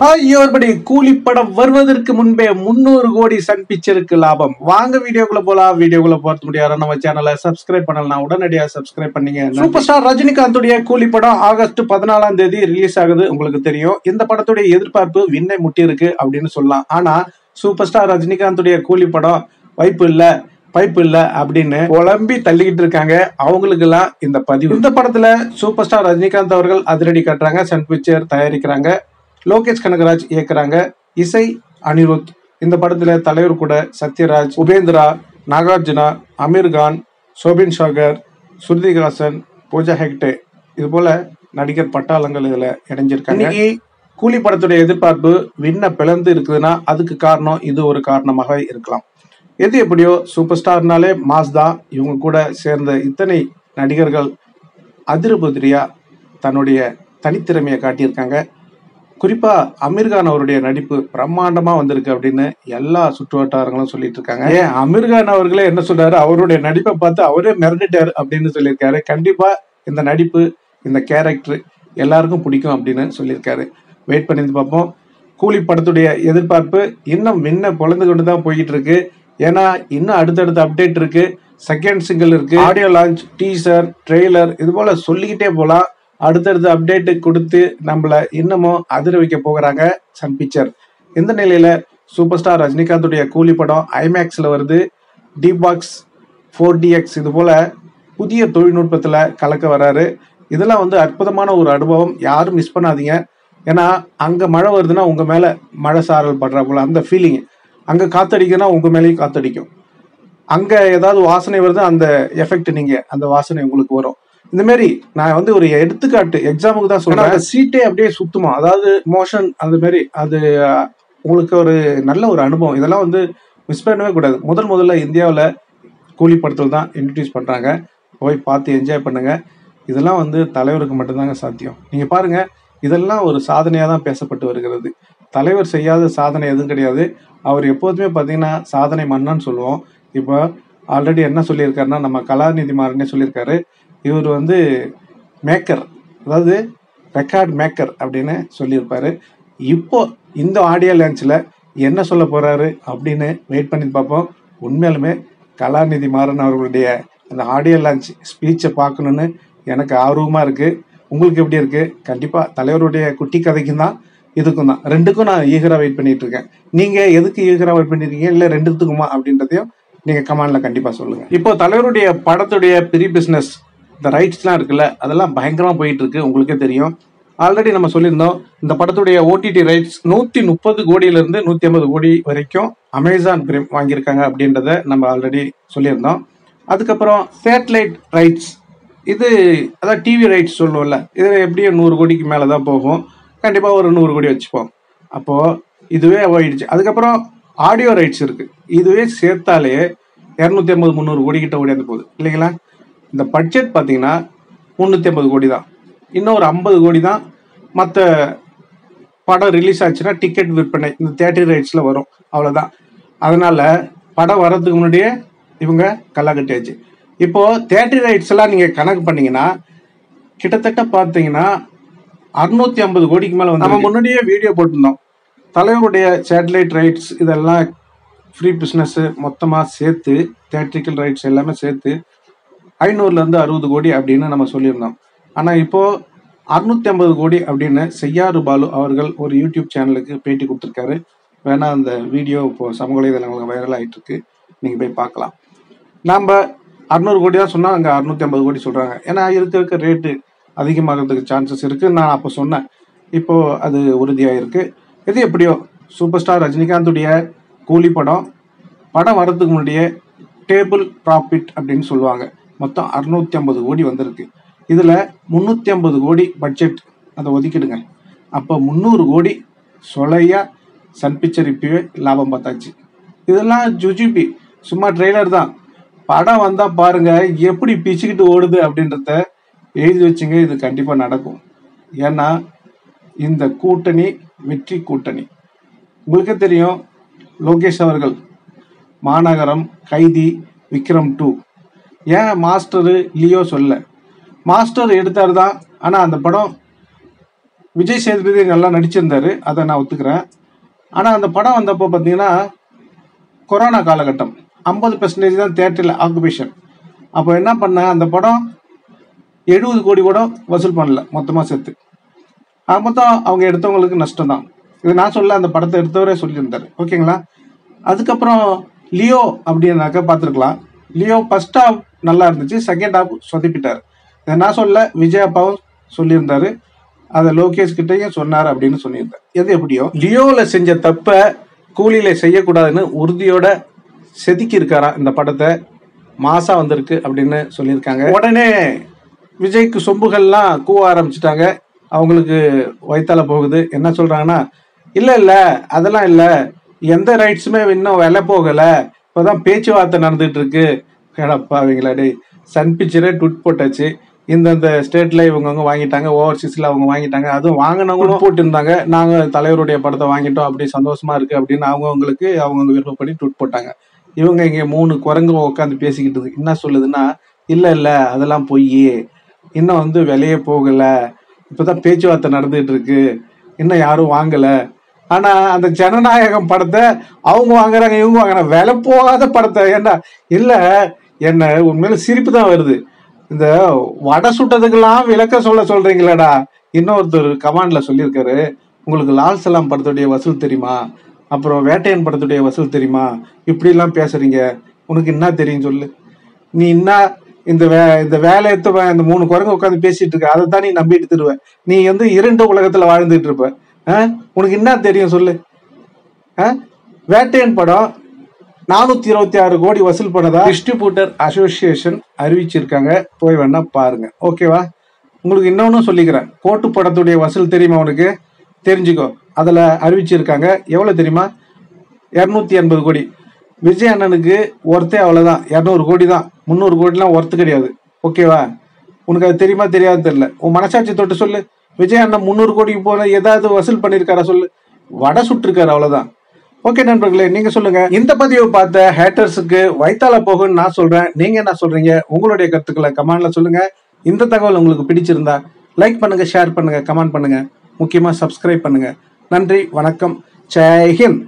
ஐயோர்படி கூலி படம் வருவதற்கு முன்பே 300 கோடி சன் பிக்சருக்கு லாபம். வாங்க வீடியோக்குள்ள போலாம். வீடியோக்குள்ள போறது முடியாது. நம்ம சேனலை சப்ஸ்கிரைப் பண்ணலாம், உடனடியாக சப்ஸ்கிரைப் பண்ணீங்க. சூப்பர் ஸ்டார் ரஜினிகாந்துடைய கூலி படம் ஆகஸ்ட் 14ஆம் தேதி ரிலீஸ் ஆகுது. உங்களுக்கு தெரியும், இந்த படத்துடைய எதிர்பார்ப்பு விண்ணை முட்டி இருக்கு அப்படின்னு சொல்லலாம். ஆனா சூப்பர் ஸ்டார் ரஜினிகாந்துடைய கூலி படம் பைப்பு இல்ல அப்படின்னு குழம்பி தள்ளிக்கிட்டு இருக்காங்க. அவங்களுக்கு எல்லாம் இந்த பதிவு. இந்த படத்துல சூப்பர் ஸ்டார் ரஜினிகாந்த் அவர்கள் அதிரடி காட்டுறாங்க. சன் பிக்சர் தயாரிக்கிறாங்க, லோகேஷ் கனகராஜ் இயக்குறாங்க, இசை அனிருத். இந்த படத்துல தலைவர் கூட சத்யராஜ், உபேந்திரா, நாகார்ஜுனா, அமீர்கான், சோபின் ஷாகர், ஸ்ருதிஹாசன், பூஜா ஹெக்டே இது போல நடிகர் பட்டாளங்கள் இதுல இணைஞ்சிருக்காங்க. இன்னைக்கு கூலி படத்துடைய எதிர்பார்ப்பு விண்ண பிளந்து இருக்குதுன்னா அதுக்கு காரணம் இது ஒரு காரணமாக இருக்கலாம். எது எப்படியோ சூப்பர் ஸ்டார்னாலே மாஸ் தான். இவங்க கூட சேர்ந்த இத்தனை நடிகர்கள் அதிரபுதிரியா தன்னுடைய தனித்திறமையை காட்டியிருக்காங்க. குறிப்பா அமீர்கான் அவருடைய நடிப்பு பிரம்மாண்டமா வந்திருக்கு அப்படின்னு எல்லா சுற்று வட்டாரங்களும் சொல்லிட்டு இருக்காங்க. ஏன் அமீர்கான் அவர்களே என்ன சொல்றாரு, அவருடைய நடிப்பை பார்த்து அவரே மிரண்டுட்டாரு அப்படின்னு சொல்லியிருக்காரு. கண்டிப்பா இந்த நடிப்பு, இந்த கேரக்டர் எல்லாருக்கும் பிடிக்கும் அப்படின்னு சொல்லியிருக்காரு. வெயிட் பண்ணி பார்ப்போம். கூலி படத்துடைய எதிர்பார்ப்பு இன்னும் முன்ன பொழந்து கொண்டு தான் போய்கிட்டு இருக்கு. ஏன்னா இன்னும் அடுத்தடுத்த அப்டேட் இருக்கு, செகண்ட் சிங்கிள் இருக்கு, ஆடியோ லான்ச், டீசர், ட்ரெய்லர் இது போல சொல்லிக்கிட்டே போலாம். அடுத்தடுத்த அப்டேட்டு கொடுத்து நம்மள இன்னமும் அதிர வைக்க போகிறாங்க சன் பிக்சர். இந்த நிலையில சூப்பர் ஸ்டார் ரஜினிகாந்துடைய கூலி படம் ஐமேக்ஸ்ல வருது. டிபாக்ஸ் 4DX இது போல புதிய தொழில்நுட்பத்துல கலக்க வராரு. இதெல்லாம் அற்புதமான ஒரு அனுபவம். யாரும் மிஸ் பண்ணாதீங்க. ஏன்னா அங்க மழை வருதுன்னா உங்க மேல மழை சாரல் படுற போல அந்த ஃபீலிங். அங்க காத்தடிக்குன்னா உங்க மேலேயும் காத்தடிக்கும். அங்க ஏதாவது வாசனை வருது, அந்த எஃபெக்ட் நீங்க அந்த வாசனை உங்களுக்கு வரும். இந்த மாதிரி நான் ஒரு எடுத்துக்காட்டு எக்ஸாமுக்கு தான் சொல்றேன். சீட்டே அப்படியே சுத்துமா, அதாவது மோஷன் அந்த மாதிரி. அது உங்களுக்கு ஒரு நல்ல ஒரு அனுபவம். இதெல்லாம் மிஸ் பண்ணவே கூடாது. முதல்ல இந்தியாவில் கூலி படத்தில் தான் இன்ட்ரடியூஸ் பண்றாங்க. போய் பார்த்து என்ஜாய் பண்ணுங்க. இதெல்லாம் தலைவருக்கு மட்டும்தாங்க சாத்தியம். நீங்க பாருங்க, இதெல்லாம் ஒரு சாதனையாக தான் பேசப்பட்டு வருகிறது. தலைவர் செய்யாத சாதனை எதுவும் கிடையாது. அவர் எப்போதுமே பார்த்தீங்கன்னா சாதனை மன்னன்னு சொல்லுவோம். இப்போ ஆல்ரெடி என்ன சொல்லியிருக்காருன்னா, நம்ம கலாநிதி மாறனே சொல்லியிருக்காரு, இவர் மேக்கர், அதாவது ரெக்கார்ட் மேக்கர் அப்படின்னு சொல்லியிருப்பாரு. இப்போ இந்த ஆடியோ லான்ச்சில் என்ன சொல்ல போறாரு அப்படின்னு வெயிட் பண்ணி பார்ப்போம். உண்மையாலுமே கலாநிதி மாறன் அவர்களுடைய அந்த ஆடியோ லான்ச் ஸ்பீச்சை பார்க்கணுன்னு எனக்கு ஆர்வமாக இருக்கு. உங்களுக்கு எப்படி இருக்கு? கண்டிப்பா தலைவருடைய குட்டி கதைக்கும் தான் இதுக்கும் தான், ரெண்டுக்கும் நான் ஈகரா வெயிட் பண்ணிட்டு இருக்கேன். நீங்க எதுக்கு ஈகரா வெயிட் பண்ணிருக்கீங்க, இல்ல ரெண்டுத்துக்குமா அப்படின்றதையும் நீங்க கமெண்ட்ல கண்டிப்பா சொல்லுங்க. இப்போ தலைவருடைய படத்துடைய ப்ரீ பிசினஸ், இந்த ரைட்ஸ்லாம் இருக்குல்ல, அதெல்லாம் பயங்கரமா போயிட்டு இருக்கு. உங்களுக்கே தெரியும், ஆல்ரெடி நம்ம சொல்லியிருந்தோம். இந்த படத்துடைய OTT ரைட்ஸ் 130 கோடியிலிருந்து 150 கோடி வரைக்கும் அமேசான் பிரைம் வாங்கியிருக்காங்க அப்படின்றத நம்ம ஆல்ரெடி சொல்லியிருந்தோம். அதுக்கப்புறம் சேட்டலைட் ரைட்ஸ், இது அதாவது டிவி ரைட்ஸ் சொல்லுவோம்ல, இது எப்படியும் 100 கோடிக்கு மேலே தான் போகும். கண்டிப்பாக ஒரு 100 கோடி வச்சுப்போம். அப்போது இதுவே போயிடுச்சு. அதுக்கப்புறம் ஆடியோ ரைட்ஸ் இருக்குது. இதுவே சேர்த்தாலே 250-300 கோடி கிட்ட ஓடியாந்து போகுது இல்லைங்களா? இந்த பட்ஜெட் பார்த்தீங்கன்னா 350 கோடி தான். இன்னும் ஒரு 50 கோடி தான் மற்ற படம் ரிலீஸ் ஆச்சுன்னா டிக்கெட் விற்பனை, இந்த தியேட்டர் ரைட்ஸில் வரும். அவ்வளோதான். அதனால் படம் வர்றதுக்கு முன்னாடியே இவங்க கல்லா கட்டியாச்சு. இப்போ தியேட்டர் ரைட்ஸ் எல்லாம் நீங்க கணக்கு பண்ணீங்கன்னா கிட்டத்தட்ட பார்த்தீங்கன்னா 650 கோடிக்கு மேல நம்ம முன்னாடியே வீடியோ போட்டிருந்தோம். தலைவருடைய சேட்டலைட் ரைட்ஸ் இதெல்லாம் ஃப்ரீ பிஸ்னஸ் மொத்தமாக சேர்த்து, தியேட்ரிக்கல் ரைட்ஸ் எல்லாமே சேர்த்து 500லேருந்து 60 கோடி அப்படின்னு நம்ம சொல்லியிருந்தோம். ஆனால் இப்போ 650 கோடி அப்படின்னு செய்யாறு பாலு அவர்கள் ஒரு யூடியூப் சேனலுக்கு பேட்டி கொடுத்துருக்காரு. வேணா அந்த வீடியோ இப்போ சமூக வலைதளங்களுக்கு வைரல் ஆகிட்டு இருக்கு, நீங்கள் போய் பார்க்கலாம். நாம் 600 கோடி தான் சொன்னால் அங்கே 650 கோடி சொல்கிறாங்க. ஏன்னா இருக்க ரேட்டு அதிகமாகிறதுக்கு சான்சஸ் இருக்குது. நான் அப்போ சொன்னேன், இப்போது அது உறுதியாக இருக்குது. எது எப்படியோ சூப்பர் ஸ்டார் ரஜினிகாந்துடைய கூலி படம் வரதுக்கு முன்னாடியே டேபிள் ப்ராஃபிட் அப்படின்னு சொல்லுவாங்க. மொத்தம் 650 கோடி வந்திருக்கு. இதில் 350 கோடி பட்ஜெட் அதை ஒதுக்கிடுங்க. அப்போ 300 கோடி சொலையாக சன் பிக்சர் இப்பவே லாபம் பார்த்தாச்சு. இதெல்லாம் ஜுஜிபி, சும்மா ட்ரெய்லர் தான். படம் வந்தால் பாருங்க எப்படி பிச்சுக்கிட்டு ஓடுது அப்படின்றத எழுதி வச்சுங்க. இது கண்டிப்பாக நடக்கும். ஏன்னா இந்த கூட்டணி வெற்றி கூட்டணி. உங்களுக்கே தெரியும், லோகேஷ் அவர்கள் மாநகரம், கைதி, விக்ரம் 2, ஏன் மாஸ்டரு லியோ சொல்ல, மாஸ்டர் எடுத்தார் தான். ஆனால் அந்த படம் விஜய் சேதுபதி நல்லா நடிச்சிருந்தாரு, அதை நான் ஒத்துக்கிறேன். ஆனா அந்த படம் வந்தப்போ பாத்தீங்கன்னா கொரோனா காலகட்டம், 50% தான் தியேட்டர்ல ஆக்குபேஷன். அப்போ என்ன பண்ண, அந்த படம் 70 கோடி கூட வசூல் பண்ணல மொத்தமா சேர்த்து. மொத்தம் அவங்க எடுத்தவங்களுக்கு நஷ்டம் தான். இது நான் சொல்ல, அந்த படத்தை எடுத்தவரே சொல்லியிருந்தாரு. ஓகேங்களா? அதுக்கப்புறம் லியோ அப்படின்னாக்க பார்த்துருக்கலாம். லியோ ஃபர்ஸ்ட் ஹாஃப் நல்லா இருந்துச்சு, செகண்ட் ஹாஃப் சொதப்பிட்டார். இதை நான் சொல்ல, விஜய் அப்பாவும் சொல்லியிருந்தாரு, அதை லோகேஷ் கிட்டையும் சொன்னார் அப்படின்னு சொல்லியிருந்தார். எது எப்படியோ லியோவில் செஞ்ச தப்பை கூலியில செய்யக்கூடாதுன்னு உறுதியோட செதுக்கி இருக்காரா இந்த படத்தை. மாசா வந்திருக்கு அப்படின்னு சொல்லியிருக்காங்க. உடனே விஜய்க்கு சொம்புகள்லாம் கூவ ஆரம்பிச்சுட்டாங்க. அவங்களுக்கு வயித்தால போகுது. என்ன சொல்றாங்கன்னா, இல்ல அதெல்லாம் இல்ல, எந்த ரைட்ஸுமே இன்னும் விலை போகல, இப்பதான் பேச்சுவார்த்தை நடந்துட்டு இருக்கு. கேடப்பாவீங்களா டே, சன் பிக்சரே ட்விட் போட்டாச்சு, இந்தந்த ஸ்டேட்ல இவங்க வாங்கிட்டாங்க, ஓவர்சீஸ்ல அவங்க வாங்கிட்டாங்க, அதுவும் வாங்கினவங்களும் போட்டு இருந்தாங்க, நாங்க தலைவருடைய படத்தை வாங்கிட்டோம், அப்படி சந்தோஷமா இருக்கு அப்படின்னு அவங்களுக்கு அவங்க விருப்பப்படி ட்விட் போட்டாங்க. இவங்க இங்க 3 குரங்கு உட்காந்து பேசிக்கிட்டு இருக்கு. என்ன சொல்லுதுன்னா, இல்ல அதெல்லாம் பொய், இன்னும் விலையே போகல, இப்பதான் பேச்சுவார்த்தை நடந்துட்டு இருக்கு, இன்னும் யாரும் வாங்கல. ஆனா அந்த ஜனநாயகம் படத்தை அவங்க வாங்குறாங்க, இவங்க வாங்குறாங்க, விலை போகாத படத்தை. ஏன்னா இல்ல, என்ன உண்மையில சிரிப்பு தான் வருது. இந்த வடை சுட்டதுக்கெல்லாம் விளக்க சொல்றீங்களாடா. இன்னொருத்தர் கமாண்ட்ல சொல்லியிருக்காரு, உங்களுக்கு லால் சலாம் படத்துடைய வசூல் தெரியுமா, அப்புறம் வேட்டையன் படத்துடைய வசூல் தெரியுமா, இப்படி எல்லாம் பேசுறீங்க, உனக்கு என்ன தெரியும் சொல்லு. நீ என்ன இந்த வேலையத்த இந்த 3 குரங்கு உட்காந்து பேசிட்டு இருக்க, அதை தான் நீ நம்பிட்டு தருவ. நீ இருண்ட உலகத்துல வாழ்ந்துட்டு இருப்ப. உனக்கு என்ன தெரியும் சொல்லு. வேட்டையன் படம் 426 கோடி வசூல் பண்ணதா டிஸ்ட்ரிபியூட்டர் அசோசியேஷன் அறிவிச்சிருக்காங்க. போய் வேணா பாருங்க. ஓகேவா? உங்களுக்கு இன்னொன்னு சொல்லிக்கிறேன், கோட்டு படத்துடைய வசூல் தெரியுமா உனக்கு? தெரிஞ்சுக்கோ. அதுல அறிவிச்சிருக்காங்க. எவ்வளவு தெரியுமா? 280 கோடி. விஜய் அண்ணனுக்கு ஒர்த்தே அவ்வளவுதான், 200 கோடி தான். 300 கோடிலாம் ஒர்த்து கிடையாது. ஓகேவா? உனக்கு அது தெரியுமா தெரியாது தெரியல. உன் மனசாட்சி தொட்டு சொல்லு, விஜய் அண்ணன் 300 கோடிக்கு போன ஏதாவது வசூல் பண்ணிருக்காரா சொல்லு. வடை சுட்டிருக்காரு, அவ்வளவுதான். ஓகே நண்பர்களே, நீங்க சொல்லுங்க. இந்த பதிவை பார்த்த ஹேட்டர்ஸுக்கு வயித்தால போகுன்னு நான் சொல்றேன். நீங்க என்ன சொல்றீங்க? உங்களுடைய கருத்துக்களை கமெண்ட்ல சொல்லுங்க. இந்த தகவல் உங்களுக்கு பிடிச்சிருந்தா லைக் பண்ணுங்க, ஷேர் பண்ணுங்க, கமெண்ட் பண்ணுங்க, முக்கியமா சப்ஸ்கிரைப் பண்ணுங்க. நன்றி, வணக்கம், ஜெய் ஹிந்த்.